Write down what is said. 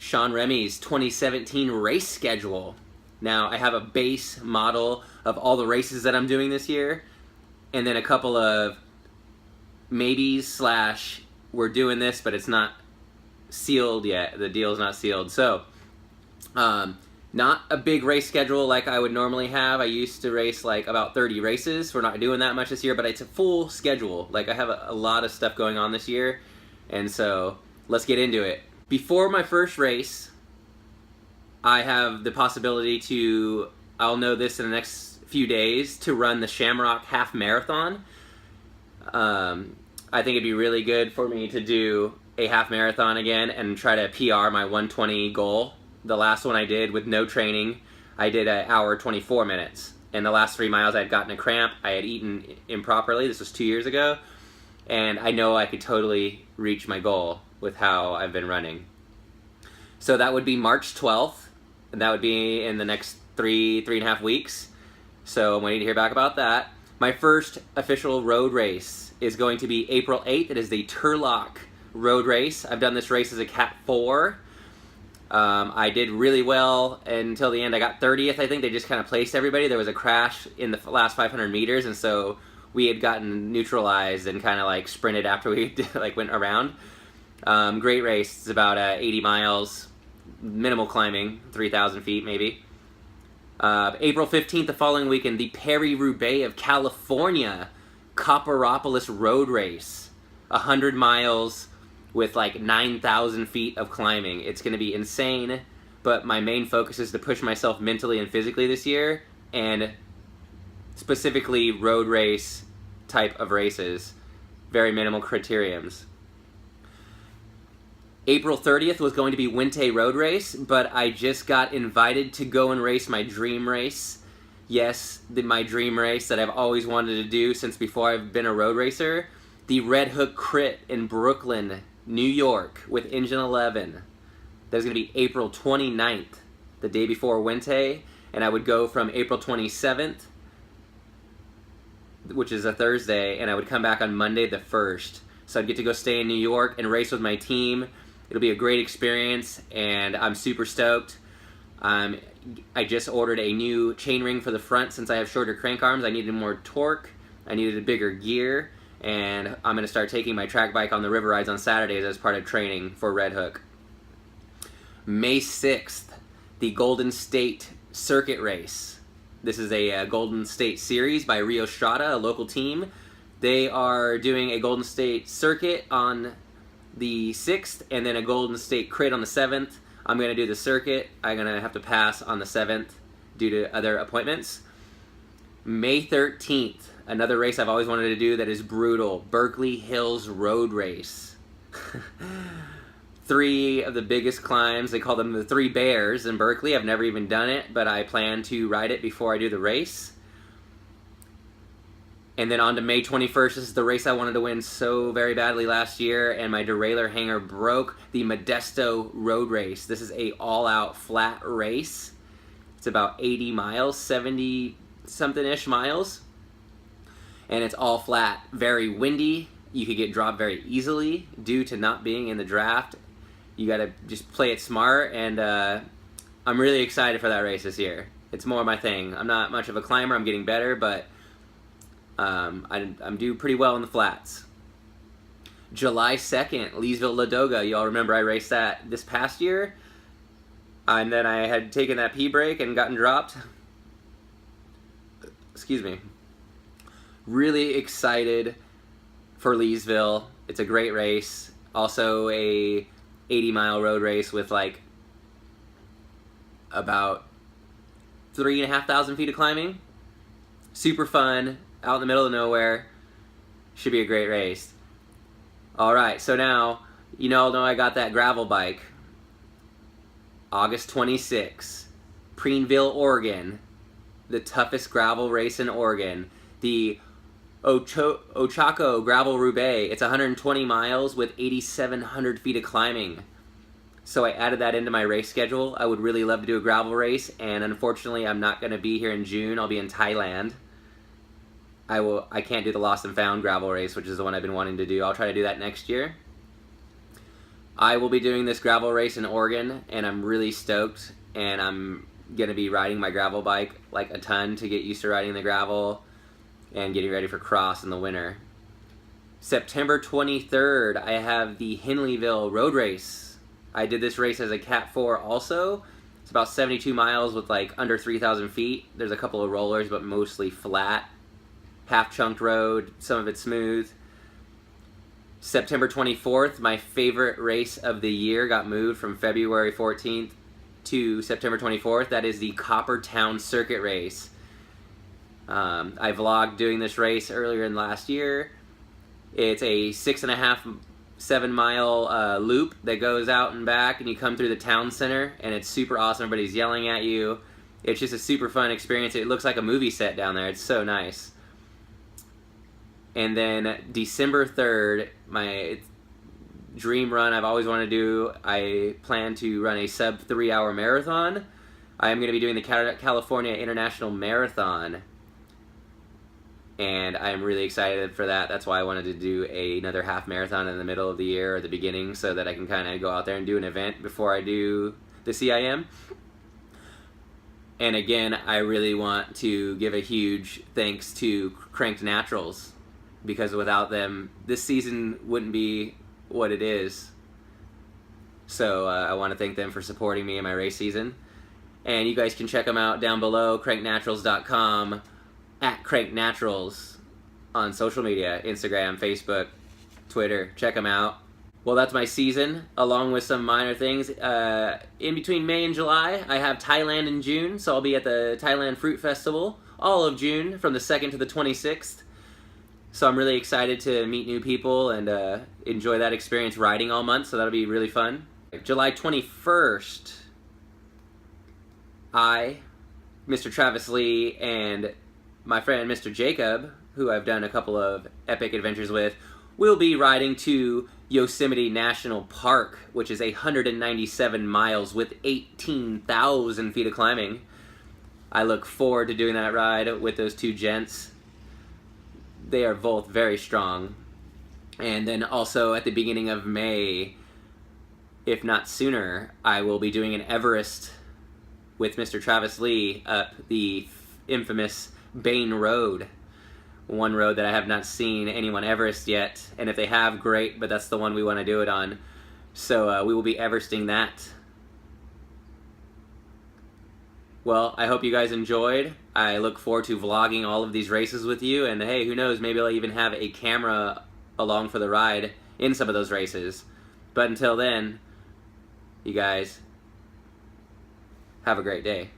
Sean Remy's 2017 race schedule. Now, I have a base model of all the races that I'm doing this year, and then a couple of maybes slash we're doing this, but it's not sealed yet. The deal's not sealed. So, not a big race schedule like I would normally have. I used to race like about 30 races. We're not doing that much this year, but it's a full schedule. Like I have a lot of stuff going on this year, and so let's get into it. Before my first race, I have the possibility to, I'll know this in the next few days, to run the Shamrock Half Marathon. I think it'd be really good for me to do a half marathon again and try to PR my 1:20 goal. The last one I did with no training, I did an hour 24 minutes. And the last 3 miles I had gotten a cramp, I had eaten improperly, this was 2 years ago, and I know I could totally reach my goal with how I've been running. So that would be March 12th, and that would be in the next three and a half weeks. So I'm waiting to hear back about that. My first official road race is going to be April 8th. It is the Turlock road race. I've done this race as a Cat 4. I did really well until the end. I got 30th, I think. They just kind of placed everybody. There was a crash in the last 500 meters, and so we had gotten neutralized and kind of like sprinted after we like went around. Great race. It's about 80 miles, minimal climbing, 3,000 feet maybe. April 15th, the following weekend, the Paris-Roubaix of California Copperopolis road race. 100 miles with like 9,000 feet of climbing. It's going to be insane, but my main focus is to push myself mentally and physically this year, and specifically road race type of races. Very minimal criteriums. April 30th was going to be Wente road race, but I just got invited to go and race my dream race. Yes, my dream race that I've always wanted to do since before I've been a road racer. The Red Hook Crit in Brooklyn, New York, with Engine 11. That's going to be April 29th, the day before Wente, and I would go from April 27th, which is a Thursday, and I would come back on Monday the 1st. So I'd get to go stay in New York and race with my team. It'll be a great experience, and I'm super stoked. I just ordered a new chainring for the front since I have shorter crank arms. I needed more torque. I needed a bigger gear. And I'm going to start taking my track bike on the river rides on Saturdays as part of training for Red Hook. May 6th, the Golden State Circuit Race. This is a Golden State series by Rio Strada, a local team. They are doing a Golden State Circuit on the 6th and then a Golden State Crit on the 7th. I'm going to do the circuit. I'm going to have to pass on the 7th due to other appointments. May 13th. Another race I've always wanted to do that is brutal. Berkeley Hills Road Race. 3 of the biggest climbs. They call them the 3 Bears in Berkeley. I've never even done it, but I plan to ride it before I do the race. And then on to May 21st. This is the race I wanted to win so very badly last year, and my derailleur hanger broke. The Modesto Road Race. This is a all-out flat race. It's about 80 miles, 70-something-ish miles. And it's all flat, very windy. You could get dropped very easily due to not being in the draft. You gotta just play it smart, and I'm really excited for that race this year. It's more my thing. I'm not much of a climber, I'm getting better, but I'm doing pretty well in the flats. July 2nd, Leesville Ladoga. You all remember I raced that this past year, and then I had taken that pee break and gotten dropped. Excuse me. Really excited for Leesville. It's a great race. Also a 80-mile road race with like about 3,500 feet of climbing. Super fun, out in the middle of nowhere. Should be a great race. Alright, so now, you all know I got that gravel bike. August 26, Preenville, Oregon. The toughest gravel race in Oregon. The Ochako Gravel Roubaix. It's 120 miles with 8,700 feet of climbing. So I added that into my race schedule. I would really love to do a gravel race, and unfortunately I'm not going to be here in June. I'll be in Thailand. I can't do the Lost and Found gravel race, which is the one I've been wanting to do. I'll try to do that next year. I will be doing this gravel race in Oregon, and I'm really stoked, and I'm going to be riding my gravel bike like a ton to get used to riding the gravel and getting ready for cross in the winter. September 23rd, I have the Henleyville Road Race. I did this race as a Cat 4 also. It's about 72 miles with like under 3,000 feet. There's a couple of rollers, but mostly flat. Half-chunked road, some of it smooth. September 24th, my favorite race of the year, got moved from February 14th to September 24th. That is the Coppertown Circuit Race. I vlogged doing this race earlier in last year. It's a 6.5, 7 mile loop that goes out and back, and you come through the town center, and it's super awesome. Everybody's yelling at you. It's just a super fun experience. It looks like a movie set down there. It's so nice. And then December 3rd, my dream run I've always wanted to do, I plan to run a sub 3 hour marathon. I am going to be doing the California International Marathon, and I'm really excited for that. That's why I wanted to do another half marathon in the middle of the year or the beginning, so that I can kind of go out there and do an event before I do the CIM. And again, I really want to give a huge thanks to Cranked Naturals, because without them, this season wouldn't be what it is. So I want to thank them for supporting me in my race season. And you guys can check them out down below, cranknaturals.com, @cranknaturals on social media, Instagram, Facebook, Twitter. Check them out. Well, that's my season, along with some minor things. In between May and July, I have Thailand in June, so I'll be at the Thailand Fruit Festival all of June, from the 2nd to the 26th. So I'm really excited to meet new people and enjoy that experience riding all month, so that'll be really fun. July 21st, I, Mr. Travis Lee, and my friend Mr. Jacob, who I've done a couple of epic adventures with, will be riding to Yosemite National Park, which is 197 miles with 18,000 feet of climbing. I look forward to doing that ride with those two gents. They are both very strong. And then also at the beginning of May, if not sooner, I will be doing an Everest with Mr. Travis Lee up the infamous Bain Road. One road that I have not seen anyone Everest yet, and if they have, great, but that's the one we want to do it on. So we will be Everesting that. Well, I hope you guys enjoyed. I look forward to vlogging all of these races with you, and hey, who knows, maybe I'll even have a camera along for the ride in some of those races. But until then, you guys have a great day.